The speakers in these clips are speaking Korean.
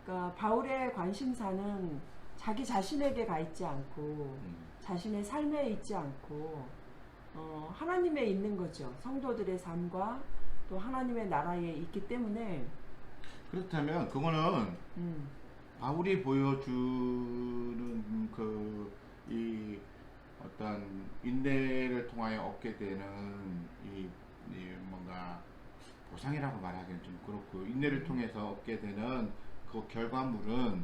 그러니까 바울의 관심사는 자기 자신에게 가 있지 않고 자신의 삶에 있지 않고 하나님에 있는 거죠. 성도들의 삶과 또 하나님의 나라에 있기 때문에. 그렇다면 그거는 음, 바울이 보여주는 이 어떤 인내를 통하여 얻게 되는 이 뭔가 보상이라고 말하기는 좀 그렇고, 인내를 통해서 얻게 되는 그 결과물은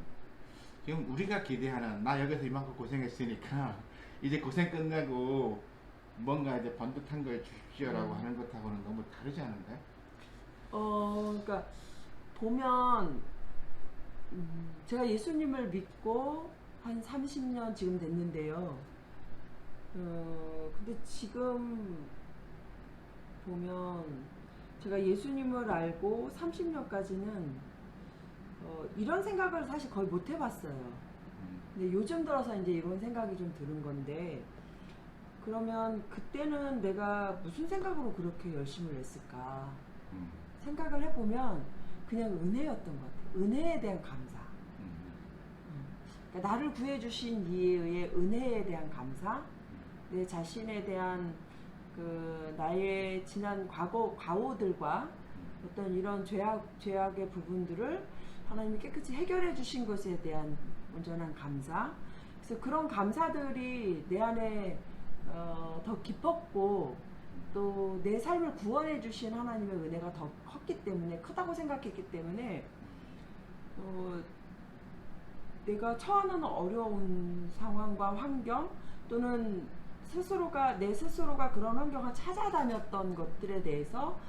지금 우리가 기대하는, 나 여기서 이만큼 고생했으니까 이제 고생 끝내고 뭔가 이제 번듯한 걸 주십시오라고 하는 것하고는 너무 다르지 않은가요? 그러니까 보면 제가 예수님을 믿고 한 30년 지금 됐는데요. 근데 지금 보면 제가 예수님을 알고 30년까지는 이런 생각을 사실 거의 못 해봤어요. 근데 요즘 들어서 이제 이런 생각이 좀 드는 건데, 그러면 그때는 내가 무슨 생각으로 그렇게 열심을 냈을까 생각을 해보면 그냥 은혜였던 것 같아요. 은혜에 대한 감사. 그러니까 나를 구해주신 이의 은혜에 대한 감사, 내 자신에 대한 그 나의 지난 과오들과 어떤 이런 죄악의 부분들을 하나님이 깨끗이 해결해 주신 것에 대한 온전한 감사. 그래서 그런 감사들이 내 안에 더 깊었고, 또 내 삶을 구원해 주신 하나님의 은혜가 더 컸기 때문에, 크다고 생각했기 때문에 내가 처하는 어려운 상황과 환경, 또는 내 스스로가 그런 환경을 찾아다녔던 것들에 대해서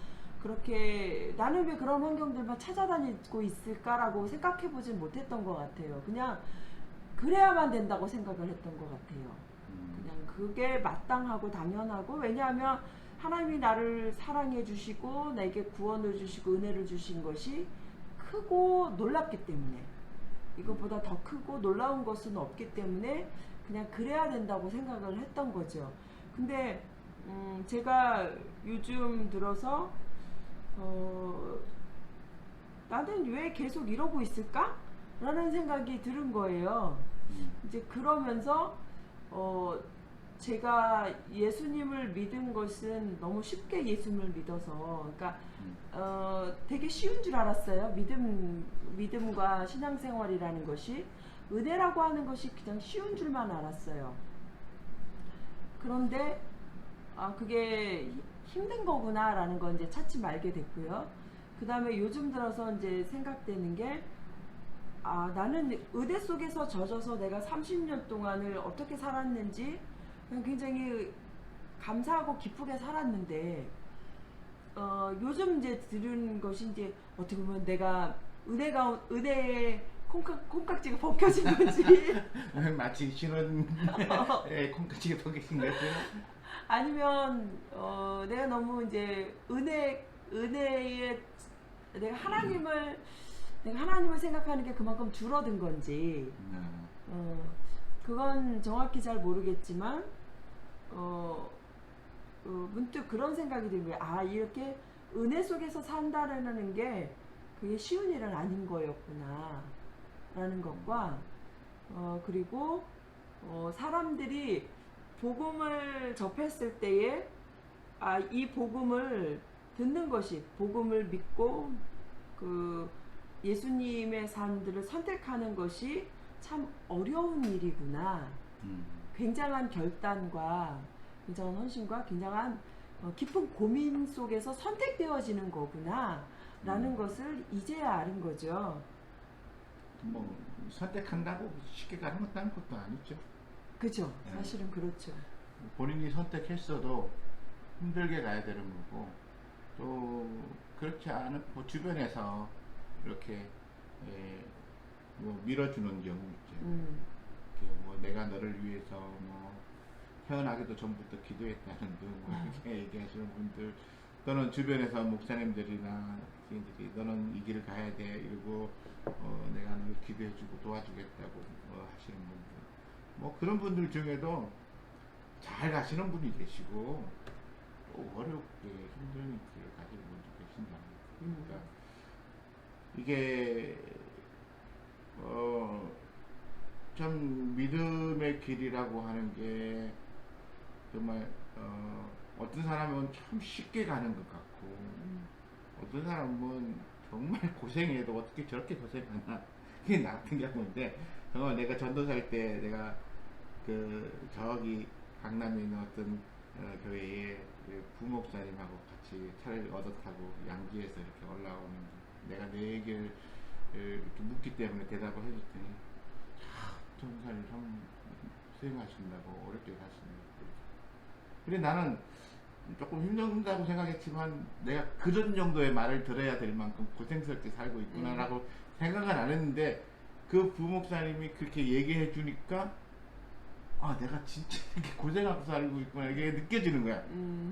그렇게 나는 왜 그런 환경들만 찾아다니고 있을까라고 생각해 보진 못했던 것 같아요. 그냥 그래야만 된다고 생각을 했던 것 같아요. 그냥 그게 마땅하고 당연하고, 왜냐하면 하나님이 나를 사랑해 주시고 내게 구원을 주시고 은혜를 주신 것이 크고 놀랍기 때문에, 이것보다 더 크고 놀라운 것은 없기 때문에 그냥 그래야 된다고 생각을 했던 거죠. 근데 제가 요즘 들어서 나는 왜 계속 이러고 있을까? 라는 생각이 들은 거예요. 이제 그러면서 제가 예수님을 믿은 것은 너무 쉽게 예수님을 믿어서, 그러니까 되게 쉬운 줄 알았어요. 믿음과 신앙생활이라는 것이, 은혜라고 하는 것이 그냥 쉬운 줄만 알았어요. 그런데 그게 힘든 거구나라는 건 이제 찾지 말게 됐고요. 그 다음에 요즘 들어서 이제 생각되는 게, 나는 의대 속에서 젖어서 내가 30년 동안을 어떻게 살았는지 굉장히 감사하고 기쁘게 살았는데, 요즘 이제 들은 것이 이제 어떻게 보면 내가 은혜의 콩깍지가 벗겨진 건지 마치 신혼 콩깍지가 벗겨진 거죠. 아니면 내가 너무 이제 은혜에 내가 하나님을 생각하는 게 그만큼 줄어든 건지, 그건 정확히 잘 모르겠지만 문득 그런 생각이 든 거예요. 이렇게 은혜 속에서 산다라는 게 그게 쉬운 일은 아닌 거였구나 라는 것과, 그리고 사람들이 복음을 접했을 때에 이 복음을 듣는 것이, 복음을 믿고 그 예수님의 삶들을 선택하는 것이 참 어려운 일이구나. 굉장한 결단과 굉장한 헌신과 굉장한 깊은 고민 속에서 선택되어지는 거구나 라는 것을 이제야 아는 거죠. 뭐 선택한다고 쉽게 가는 것도 아니죠. 그죠. 사실은 그렇죠. 본인이 선택했어도 힘들게 가야 되는 거고, 또 그렇지 않은 주변에서 이렇게 뭐 밀어주는 경우 있죠. 뭐 내가 너를 위해서 뭐 태어나기도 전부터 기도했다는 등 뭐 이렇게 얘기하시는 분들, 또는 주변에서 목사님들이나 지인들이 너는 이 길을 가야 돼 이러고 내가 널 기도해주고 도와주겠다고 하시는 분들, 뭐 그런 분들 중에도 잘 가시는 분이 계시고 또 어렵게 힘든 길을 가시는 분도 계신다. 그러니까 이게 참 믿음의 길이라고 하는 게 정말 어떤 사람은 참 쉽게 가는 것 같고 어떤 사람은 정말 고생해도 어떻게 저렇게 고생하나 그게 나 같은 경우인데 정말 내가 전도사일 때 내가 그 저기 강남에 있는 어떤 교회에 그 부목사님하고 같이 차를 얻어 타고 양지에서 이렇게 올라오는 내가 내 얘기를 이렇게 묻기 때문에 대답을 해줬더니 전도사님 참 수행하신다고 어렵게 사시네요. 근데 나는 조금 힘든다고 생각했지만 내가 그런 정도의 말을 들어야 될 만큼 고생스럽게 살고 있구나라고 생각은 안 했는데 그 부목사님이 그렇게 얘기해 주니까 아 내가 진짜 이렇게 고생하고 살고 있구나 이게 느껴지는 거야.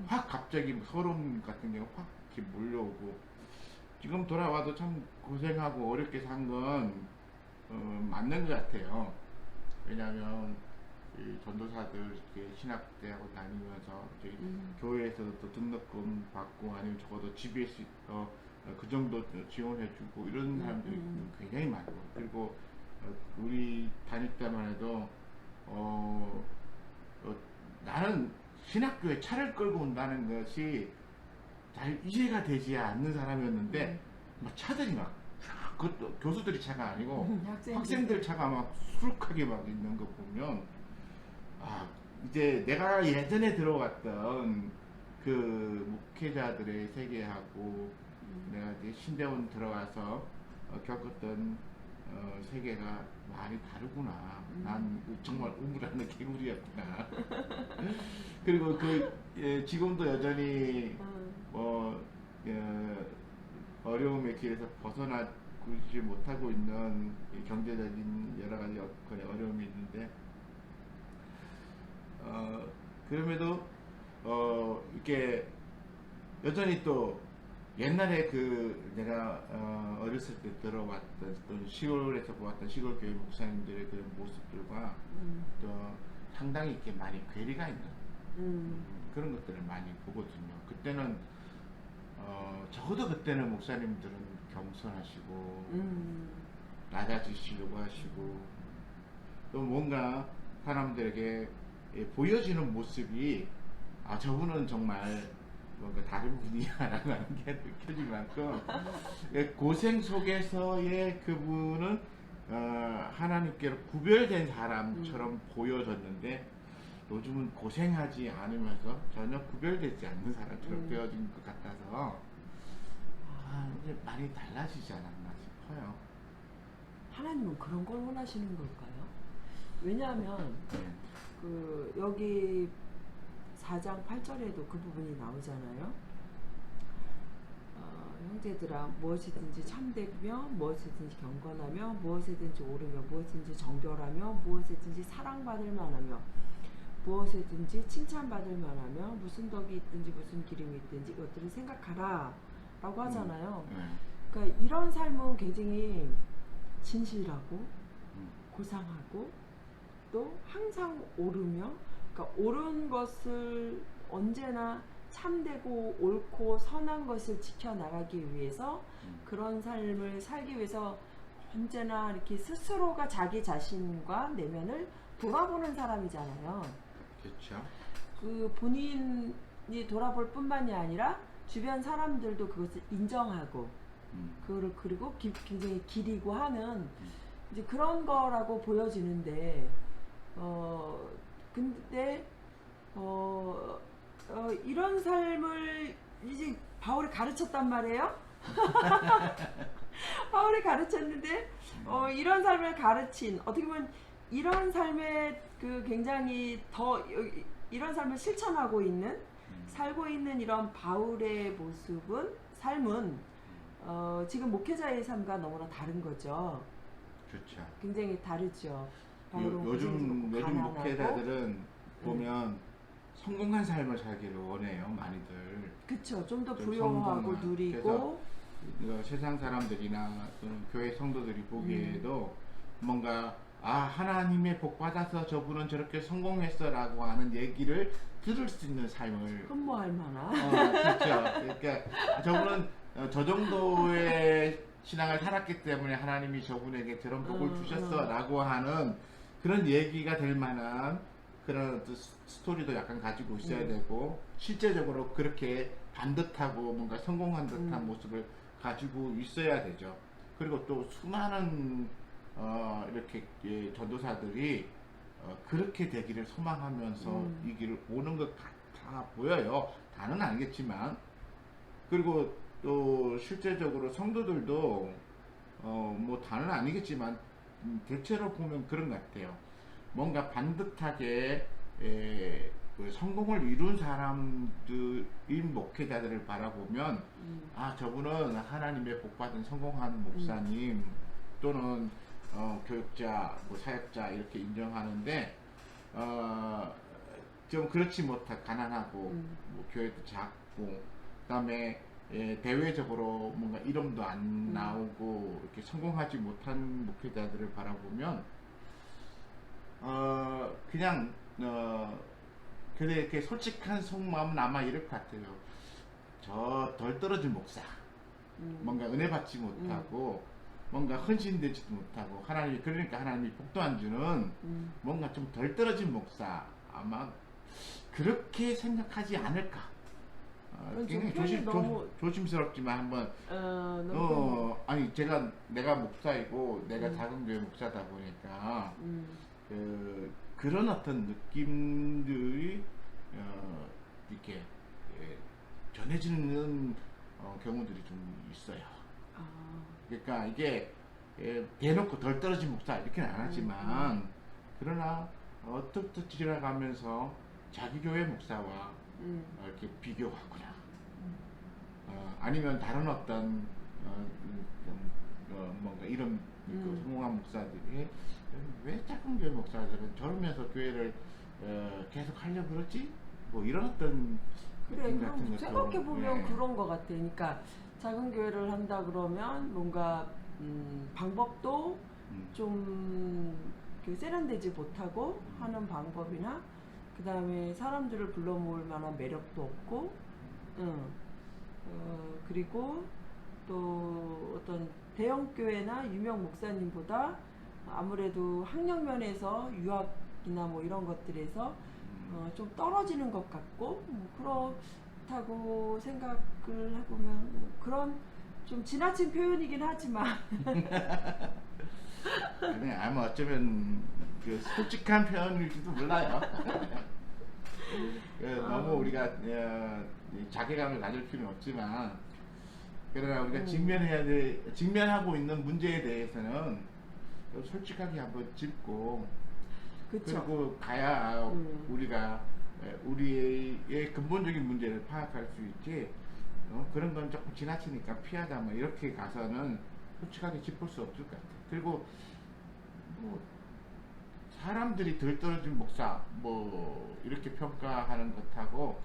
확 갑자기 뭐 소름 같은 게 확 이렇게 몰려오고 지금 돌아와도 참 고생하고 어렵게 산 건 맞는 것 같아요. 왜냐하면 이 전도사들 이렇게 신학대하고 다니면서 저희 교회에서도 또 등록금 받고 아니면 적어도 집에서 그 정도 지원해주고 이런 사람들이 굉장히 많고 그리고 우리 다닐 때만 해도 나는 신학교에 차를 끌고 온다는 것이 잘 이해가 되지 않는 사람이었는데 막 차들이 막 그것도 교수들이 차가 아니고 학생들 차가 막 수룩하게 막 있는 거 보면 아 이제 내가 예전에 들어왔던 그 목회자들의 세계하고 내가 이제 신대원 들어가서 겪었던 세계가 많이 다르구나. 난 정말 우물하는 개구리였구나. 그리고 지금도 여전히 뭐 어려움의 길에서 벗어나지 못하고 있는 경제적인 여러 가지 어려움이 있는데 그럼에도 이렇게 여전히 또 옛날에 그 내가 어렸을 때 들어왔던 또 시골에서 보았던 시골 교회 목사님들의 그런 모습들과 또 상당히 이렇게 많이 괴리가 있는 그런 것들을 많이 보거든요. 그때는 적어도 그때는 목사님들은 겸손하시고 낮아지시려고 하시고 또 뭔가 사람들에게 보여지는 모습이 아 저분은 정말 뭔가 다른 분이야라고 하는 게 느껴질 만큼 고생 속에서의 그분은 하나님께로 구별된 사람처럼 보여졌는데 요즘은 고생하지 않으면서 전혀 구별되지 않는 사람처럼 되어진 것 같아서 이제 많이 달라지지 않았나 싶어요. 하나님은 그런 걸 원하시는 걸까요? 왜냐하면 그 여기 4장 8절에도 그 부분이 나오잖아요. 형제들아 무엇이든지 참되며 무엇이든지 경건하며 무엇이든지 옳으며 무엇이든지 정결하며 무엇이든지 사랑받을 만하며 무엇이든지 칭찬받을 만하며 무슨 덕이 있든지 무슨 기름이 있든지 이것들을 생각하라 라고 하잖아요. 그러니까 이런 삶은 굉장히 진실하고 고상하고 또 항상 옳으며 그러니까 옳은 것을 언제나 참되고 옳고 선한 것을 지켜나가기 위해서 그런 삶을 살기 위해서 언제나 이렇게 스스로가 자기 자신과 내면을 돌아보는 사람이잖아요. 그렇죠. 그 본인이 돌아볼 뿐만이 아니라 주변 사람들도 그것을 인정하고 그거를 그리고 굉장히 기리고 하는 이제 그런 거라고 보여지는데 근데 이런 삶을 이제 바울이 가르쳤단 말이에요. 바울이 가르쳤는데 이런 삶을 가르친 어떻게 보면 이런 삶에 그 굉장히 더 이런 삶을 실천하고 있는 살고 있는 이런 바울의 모습은 삶은 지금 목회자의 삶과 너무나 다른 거죠. 그렇죠. 굉장히 다르죠. 요즘 목회자들은 보면 성공한 삶을 살기를 원해요, 많이들. 그렇죠. 좀 더 부유하고 누리고. 그래서 세상 사람들이나 교회 성도들이 보기에도 뭔가 하나님의 복 받아서 저분은 저렇게 성공했어라고 하는 얘기를 들을 수 있는 삶을 흠모할 만한. 그렇죠. 그러니까 저분은 저 정도의 신앙을 살았기 때문에 하나님이 저분에게 저런 복을 주셨어라고 하는 그런 얘기가 될 만한 그런 어떤 스토리도 약간 가지고 있어야 되고, 실제적으로 그렇게 반듯하고 뭔가 성공한 듯한 모습을 가지고 있어야 되죠. 그리고 또 수많은 이렇게 전도사들이 그렇게 되기를 소망하면서 이 길을 오는 것 같아 보여요. 다는 아니겠지만. 그리고 또 실제적으로 성도들도 뭐 다는 아니겠지만 대체로 보면 그런 것 같아요. 뭔가 반듯하게 그 성공을 이룬 사람들인 목회자들을 바라보면 아, 저분은 하나님의 복받은 성공한 목사님 또는 교육자, 뭐 사역자 이렇게 인정하는데 좀 그렇지 못한 가난하고 뭐 교회도 작고 그다음에 대외적으로 뭔가 이름도 안 나오고 이렇게 성공하지 못한 목회자들을 바라보면 그냥 근데 이렇게 솔직한 속마음은 아마 이럴 것 같아요. 저 덜 떨어진 목사, 뭔가 은혜 받지 못하고 뭔가 헌신되지도 못하고 하나님이 그러니까 하나님이 복도 안 주는 뭔가 좀 덜 떨어진 목사, 아마 그렇게 생각하지 않을까. 굉장히 조심스럽지만 한번 아니 내가 목사이고 내가 작은 교회 목사다 보니까 그런 어떤 느낌들이 이렇게 전해지는 경우들이 좀 있어요. 그러니까 이게 대놓고 덜 떨어진 목사 이렇게는 안 하지만 그러나 어떻게 지나가면서 자기 교회 목사와 이렇게 비교하거나 아니면 다른 어떤 뭔가 이런 그 성공한 목사들이 왜 작은 교회 목사들은 저러면서 교회를 계속 하려고 그러지? 뭐 이런 어떤 그래, 느낌 그럼 같은 것도 생각해보면 그런 것 같아. 그러니까 작은 교회를 한다 그러면 뭔가 방법도 좀 세련되지 못하고 하는 방법이나 그 다음에 사람들을 불러 모을 만한 매력도 없고 그리고 또 어떤 대형교회나 유명 목사님보다 아무래도 학력 면에서 유학이나 뭐 이런 것들에서 좀 떨어지는 것 같고 그렇다고 생각을 해보면 그런 좀 지나친 표현이긴 하지만 아니 아마 어쩌면 그 솔직한 표현일지도 몰라요. 너무 우리가 자괴감을 가질 필요는 없지만 그러나 우리가 직면하고 있는 문제에 대해서는 좀 솔직하게 한번 짚고 그쵸. 그리고 가야 우리가 우리의 근본적인 문제를 파악할 수 있지. 그런 건 조금 지나치니까 피하자 뭐 이렇게 가서는 솔직하게 짚을 수 없을 것 같아요. 그리고 뭐 사람들이 덜 떨어진 목사 뭐 이렇게 평가하는 것하고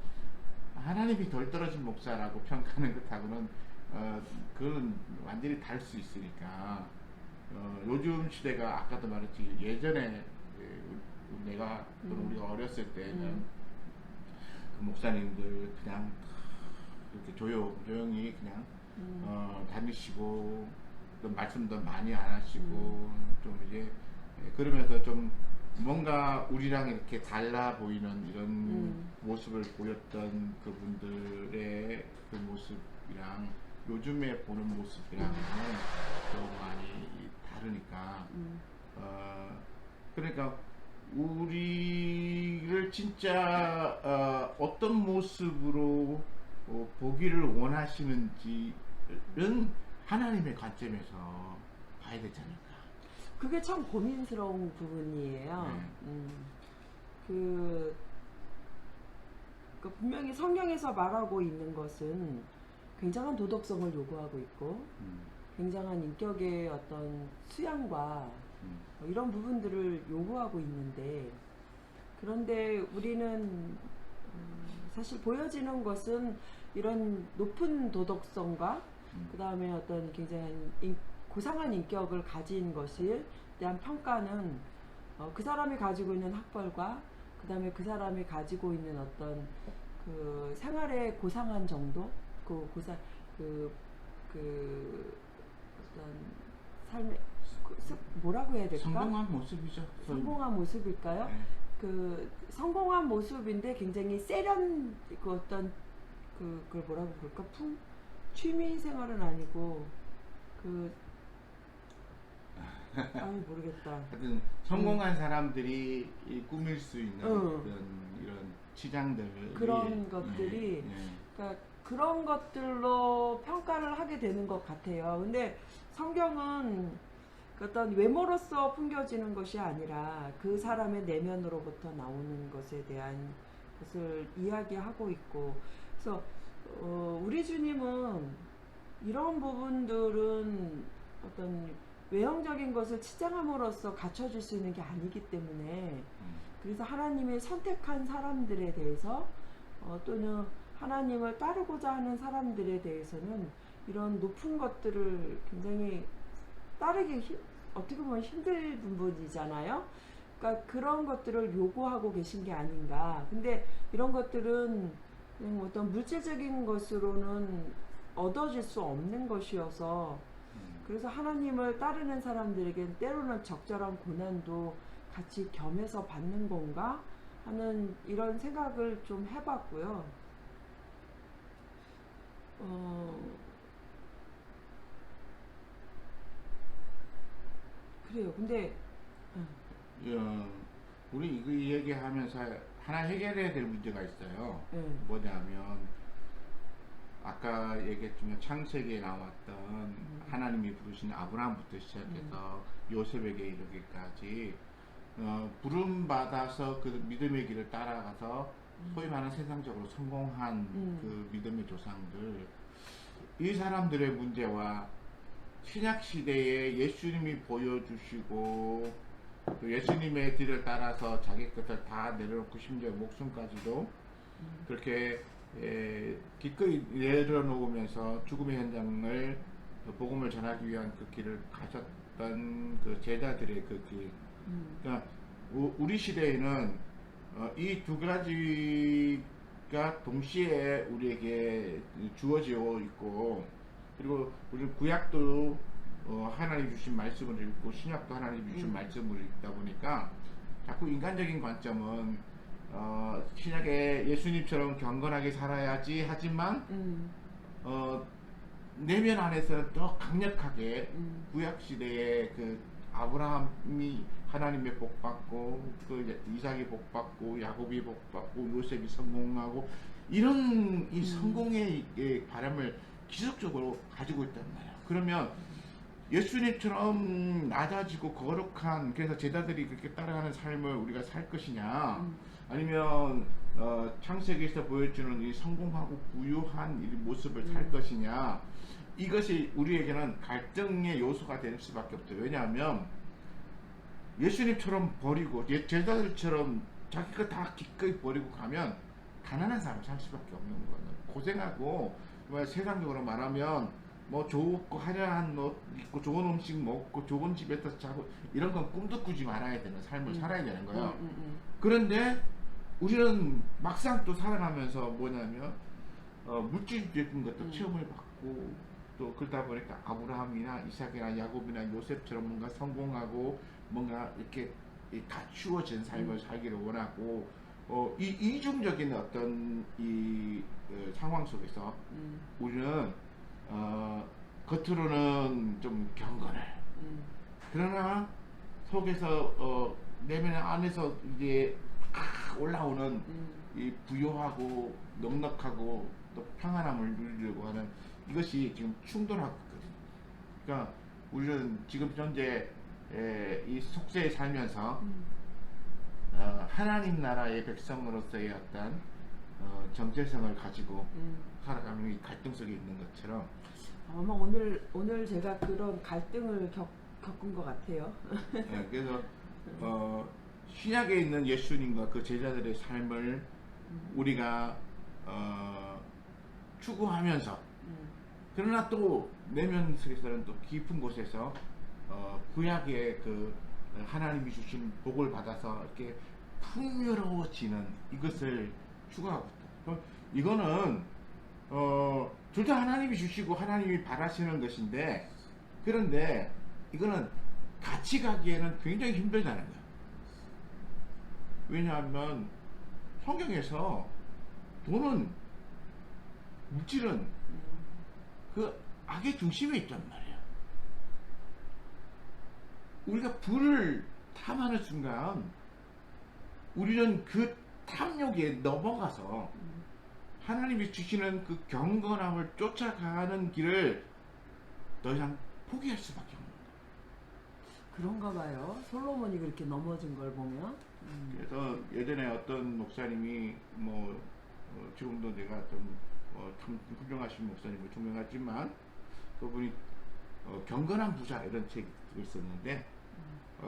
하나님이 덜 떨어진 목사라고 평가하는 것하고는 그건 완전히 다를 수 있으니까 요즘 시대가 아까도 말했지 예전에 내가 또는 우리가 어렸을 때는 그 목사님들 그냥 이렇게 조용히 그냥 다니시고 또 말씀도 많이 안 하시고 좀 이제 그러면서 좀 뭔가 우리랑 이렇게 달라 보이는 이런 모습을 보였던 그분들의 그 모습이랑 요즘에 보는 모습이랑은 좀 많이 다르니까 그러니까 우리를 진짜 어떤 모습으로 보기를 원하시는지는 하나님의 관점에서 봐야 되지 않을까. 그게 참 고민스러운 부분이에요. 그 분명히 성경에서 말하고 있는 것은 굉장한 도덕성을 요구하고 있고 굉장한 인격의 어떤 수양과 이런 부분들을 요구하고 있는데 그런데 우리는 사실 보여지는 것은 이런 높은 도덕성과 그 다음에 어떤 굉장한 고상한 인격을 가진 것에 대한 평가는 그 사람이 가지고 있는 학벌과 그 다음에 그 사람이 가지고 있는 어떤 그 생활의 고상한 정도, 어떤 삶의 뭐라고 해야 될까? 성공한 모습이죠. 성공한 모습일까요? 네. 그 성공한 모습인데 굉장히 세련 그 어떤 그걸 뭐라고 볼까? 취미 생활은 아니고 그 아유 모르겠다. 하여튼 성공한 사람들이 이 꾸밀 수 있는 이런 치장들 그런 것들이 그러니까 그런 것들로 평가를 하게 되는 것 같아요. 근데 성경은 어떤 외모로서 풍겨지는 것이 아니라 그 사람의 내면으로부터 나오는 것에 대한 것을 이야기하고 있고, 그래서 우리 주님은 이런 부분들은 어떤 외형적인 것을 치장함으로써 갖춰줄 수 있는 게 아니기 때문에, 그래서 하나님이 선택한 사람들에 대해서 또는 하나님을 따르고자 하는 사람들에 대해서는 이런 높은 것들을 굉장히 따르기 어떻게 보면 힘든 부분이잖아요. 그러니까 그런 것들을 요구하고 계신 게 아닌가. 근데 이런 것들은 그냥 어떤 물질적인 것으로는 얻어질 수 없는 것이어서, 그래서 하나님을 따르는 사람들에게 때로는 적절한 고난도 같이 겸해서 받는 건가 하는 이런 생각을 좀 해봤고요. 그래요. 근데 우리 이거 얘기하면서 하나 해결해야 될 문제가 있어요. 뭐냐면 아까 얘기했지만 창세기에 나왔던 하나님이 부르신 아브라함부터 시작해서 요셉에게 이르기까지 부름 받아서 그 믿음의 길을 따라가서 소위 말하는 세상적으로 성공한 그 믿음의 조상들, 이 사람들의 문제와 신약 시대에 예수님이 보여주시고 또 예수님의 길을 따라서 자기 것을 다 내려놓고 심지어 목숨까지도 그렇게 기꺼이 내려놓으면서 죽음의 현장을 복음을 전하기 위한 그 길을 가셨던 그 제자들의 그 길. 그러니까 우리 시대에는 이 두 가지가 동시에 우리에게 주어지고 있고, 그리고 우리 구약도 하나님 주신 말씀을 읽고 신약도 하나님 주신 말씀을 읽다 보니까 자꾸 인간적인 관점은 신약에 예수님처럼 경건하게 살아야지 하지만 내면 안에서는 더 강력하게 구약 시대에 그 아브라함이 하나님의 복 받고 그 이삭이 복 받고 야곱이 복 받고 요셉이 성공하고 이런 이 성공의 바람을 지속적으로 가지고 있단 말이야. 그러면 예수님처럼 낮아지고 거룩한, 그래서 제자들이 그렇게 따라가는 삶을 우리가 살 것이냐, 아니면 창세기에서 보여주는 이 성공하고 부유한 이 모습을 살 것이냐, 이것이 우리에게는 갈등의 요소가 될 수밖에 없죠. 왜냐하면 예수님처럼 버리고 제자들처럼 자기 거 다 기꺼이 버리고 가면 가난한 사람 살 수밖에 없는 거예요. 고생하고 세상적으로 말하면 뭐 좋고 화려한 옷 입고 좋은 음식 먹고 좋은 집에서 자고 이런 건 꿈도 꾸지 말아야 되는 삶을 살아야 되는 거예요. 그런데 우리는 막상 또 살아가면서 뭐냐면 물질적인 것도 체험을 받고 또 그러다 보니까 아브라함이나 이삭이나 야곱이나 요셉처럼 뭔가 성공하고 뭔가 이렇게 갖추어진 삶을 살기를 원하고 이 이중적인 어떤 이 상황 속에서 우리는 겉으로는 좀 경건을 그러나 속에서 내면 안에서 이제 올라오는 이 부유하고 넉넉하고 또 평안함을 누리려고 하는 이것이 지금 충돌하고 있거든요. 그러니까 우리는 지금 현재 이 속세에 살면서 하나님 나라의 백성으로서의 어떤 정체성을 가지고 살아가는 이 갈등 속에 있는 것처럼 아마 오늘 제가 그런 갈등을 겪은 것 같아요. 네, 그래서 신약에 있는 예수님과 그 제자들의 삶을 우리가 추구하면서 그러나 또 내면 속에서는 또 깊은 곳에서 구약의 그 하나님이 주신 복을 받아서 이렇게 풍요로워지는 이것을 추구하고 있다. 이거는 둘 다 하나님이 주시고 하나님이 바라시는 것인데, 그런데 이거는 같이 가기에는 굉장히 힘들다는 거야. 왜냐하면 성경에서 돈은, 물질은 그 악의 중심에 있단 말이야. 우리가 부를 탐하는 순간 우리는 그 탐욕에 넘어가서 하나님이 주시는 그 경건함을 쫓아가는 길을 더 이상 포기할 수밖에 없는 거야. 그런가 봐요. 솔로몬이 그렇게 넘어진 걸 보면. 그래서 예전에 어떤 목사님이 뭐 지금도 내가 참 훌륭하신 목사님을 존경하지만 그분이 경건한 부자 이런 책을 썼는데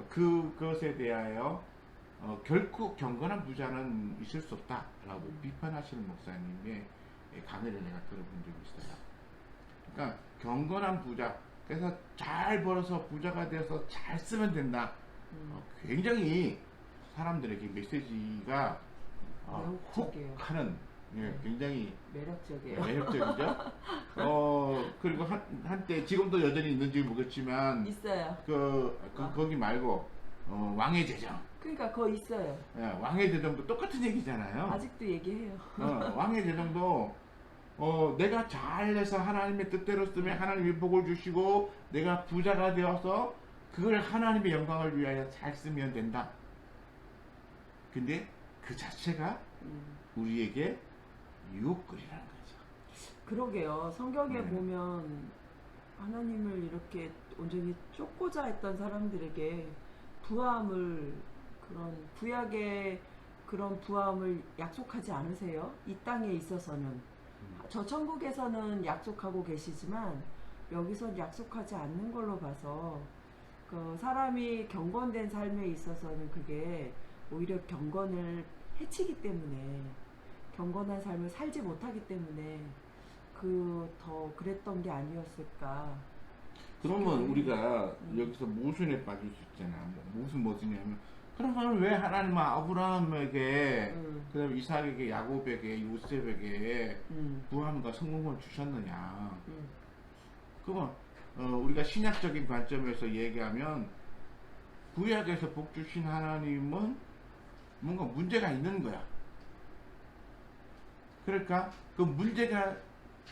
그것에 대하여 결코 경건한 부자는 있을 수 없다라고 비판하시는 목사님의 강의를 내가 들어본 적이 있어요. 그러니까 경건한 부자, 그래서 잘 벌어서 부자가 돼서 잘 쓰면 된다. 굉장히 사람들에게 메시지가 훅 매혹적이에요. 하는, 굉장히 매력적이에요. 매력적이죠. 그리고 한때 지금도 여전히 있는지 모르겠지만 있어요. 거기 말고 왕의 제정. 그러니까 그거 있어요. 왕의 제정도 똑같은 얘기잖아요. 아직도 얘기해요. 왕의 제정도 내가 잘해서 하나님의 뜻대로 쓰면 하나님이 복을 주시고 내가 부자가 되어서 그걸 하나님의 영광을 위하여 잘 쓰면 된다. 근데 그 자체가 우리에게 유혹거리라는 거죠. 그러게요. 성경에 네. 보면 하나님을 이렇게 온전히 쫓고자 했던 사람들에게 부함을, 그런 구약의 그런 부함을 약속하지 않으세요? 이 땅에 있어서는. 저 천국에서는 약속하고 계시지만 여기선 약속하지 않는 걸로 봐서 그 사람이 경건된 삶에 있어서는 그게 오히려 경건을 해치기 때문에, 경건한 삶을 살지 못하기 때문에 더 그랬던 게 아니었을까. 그러면 싶기도 우리가 해요. 여기서 모순에 빠질 수 있잖아. 무슨 모순이냐면 그러면 왜 하나님은 아브라함에게 그다음에 이삭에게 야곱에게 요셉에게 부함과 성공을 주셨느냐. 그건 우리가 신약적인 관점에서 얘기하면 구약에서 복 주신 하나님은 뭔가 문제가 있는 거야. 그러니까 그 문제가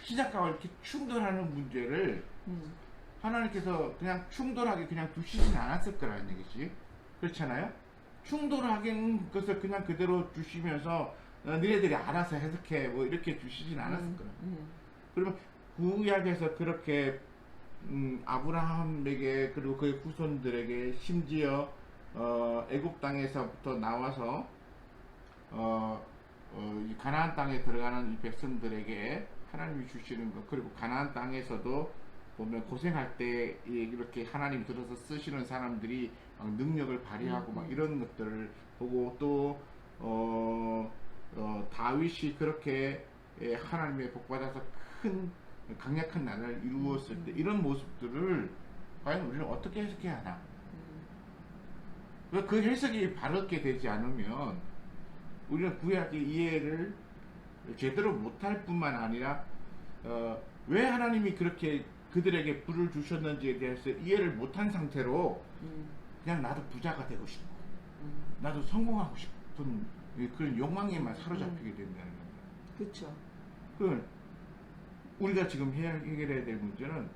신약과 이렇게 충돌하는 문제를 하나님께서 그냥 충돌하게 그냥 두시진 않았을 거라는 얘기지. 그렇잖아요? 충돌하는 것을 그냥 그대로 주시면서 너희들이 알아서 해석해 뭐 이렇게 주시진 않았을 거라. 그러면 구약에서 그렇게 아브라함에게 그리고 그의 후손들에게 심지어 애굽 땅에서부터 나와서 이 가나안 땅에 들어가는 이 백성들에게 하나님이 주시는 것, 그리고 가나안 땅에서도 보면 고생할 때 이렇게 하나님 들어서 쓰시는 사람들이 막 능력을 발휘하고 막 이런 것들을 보고 또 다윗이 그렇게 하나님의 복받아서 큰 강력한 나라를 이루었을 때 이런 모습들을 과연 우리는 어떻게 해석해야 하나? 그 해석이 바르게 되지 않으면 우리는 구약의 이해를 제대로 못할 뿐만 아니라 왜 하나님이 그렇게 그들에게 불을 주셨는지에 대해서 이해를 못한 상태로 그냥 나도 부자가 되고 싶고 나도 성공하고 싶은 그런 욕망에만 사로잡히게 된다는 겁니다. 그렇죠. 우리가 지금 해결해야 될 문제는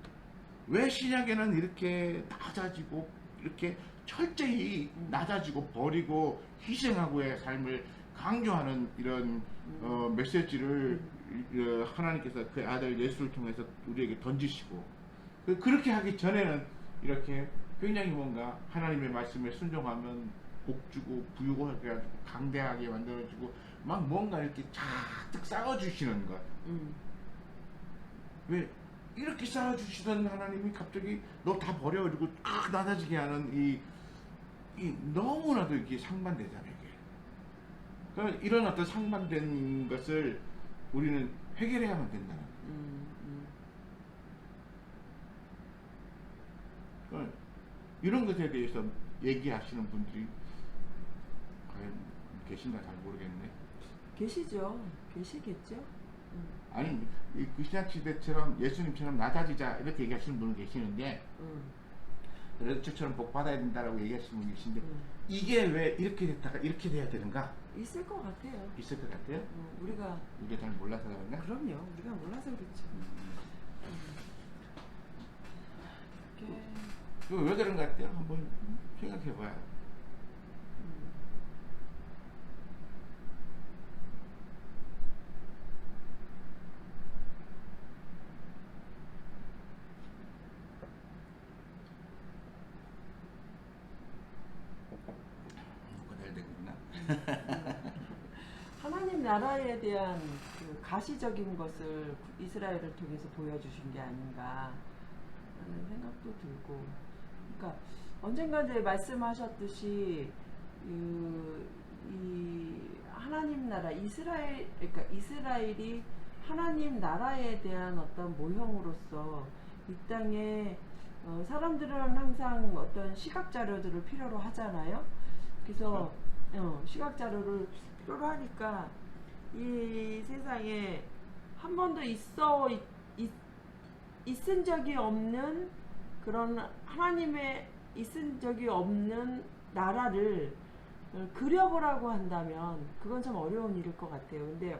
왜 신약에는 이렇게 낮아지고 이렇게 철저히 낮아지고 버리고 희생하고의 삶을 강조하는 이런 메시지를 하나님께서 그 아들 예수를 통해서 우리에게 던지시고 그렇게 하기 전에는 이렇게 굉장히 뭔가 하나님의 말씀에 순종하면 복 주고 부유하게 해가지고 강대하게 만들어주고 막 뭔가 이렇게 잔뜩 쌓아주시는 것. 왜 이렇게 쌓아주시던 하나님이 갑자기 너 다 버려가지고 낮아지게 하는 이 너무나도 이게 상반되잖아요. 이게. 그러니까 이런 어떤 상반된 것을 우리는 해결해야만 된다는 거예요. 그러니까 이런 것에 대해서 얘기하시는 분들이 과연 계신가 잘 모르겠네. 계시죠. 계시겠죠. 아니 그 신약 시대처럼 예수님처럼 낮아지자 이렇게 얘기하시는 분은 계시는데 저처럼 복 받아야 된다라고 얘기하시는 분이 계신데 이게 왜 이렇게 됐다가 이렇게 돼야 되는가 있을 것 같아요. 있을 것 같아요. 우리가 잘 몰라서 그런가? 그럼요. 우리가 몰라서 그렇죠. 이렇게 이거 왜 그런 것 같아요? 한번 생각해봐요. 뭐가 잘 되고 있나? 하나님 나라에 대한 그 가시적인 것을 이스라엘을 통해서 보여주신 게 아닌가 하는 생각도 들고, 그러니까 언젠가 이제 말씀하셨듯이 이 하나님 나라 그러니까 이스라엘이 하나님 나라에 대한 어떤 모형으로서 이 땅에 사람들은 항상 어떤 시각 자료들을 필요로 하잖아요. 그래서 시각 자료를 필요로 하니까 이 세상에 한 번도 있은 적이 없는 그런 하나님의 있은 적이 없는 나라를 그려보라고 한다면 그건 참 어려운 일일 것 같아요. 근데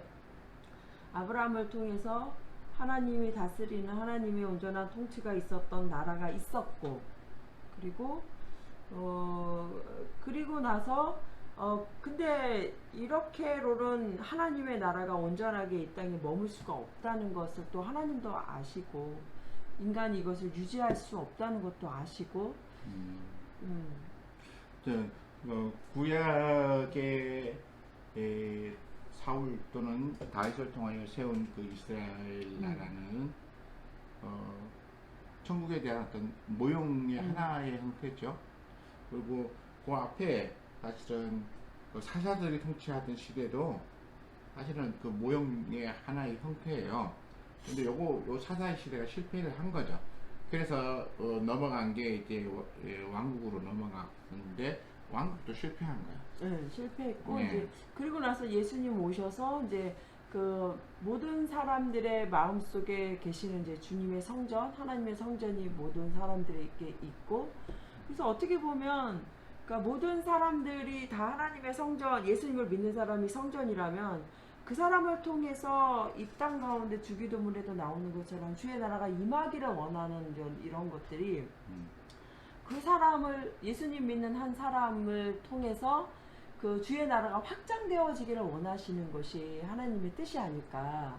아브라함을 통해서 하나님이 다스리는 하나님의 온전한 통치가 있었던 나라가 있었고, 그리고 나서 근데 이렇게로는 하나님의 나라가 온전하게 이 땅에 머물 수가 없다는 것을 또 하나님도 아시고, 인간이 이것을 유지할 수 없다는 것도 아시고, 구약의 사울 또는 다윗을 통하여 세운 그 이스라엘 나라는 천국에 대한 어떤 모형의 하나의 형태죠. 그리고 그 앞에 사실은 그 사사들이 통치하던 시대도 사실은 그 모형의 하나의 형태예요. 근데 요 사사의 시대가 실패를 한 거죠. 그래서 넘어간 게 이제 왕국으로 넘어갔는데 왕국도 실패한 거예요. 네, 실패했고, 네. 이제 그리고 나서 예수님 오셔서 이제 그 모든 사람들의 마음 속에 계시는 이제 주님의 성전, 하나님의 성전이 모든 사람들에게 있고, 그래서 어떻게 보면 그러니까 모든 사람들이 다 하나님의 성전, 예수님을 믿는 사람이 성전이라면 그 사람을 통해서 이 땅 가운데 주기도문에도 나오는 것처럼 주의 나라가 임하기를 원하는 이런 것들이 그 사람을 예수님 믿는 한 사람을 통해서 그 주의 나라가 확장되어지기를 원하시는 것이 하나님의 뜻이 아닐까.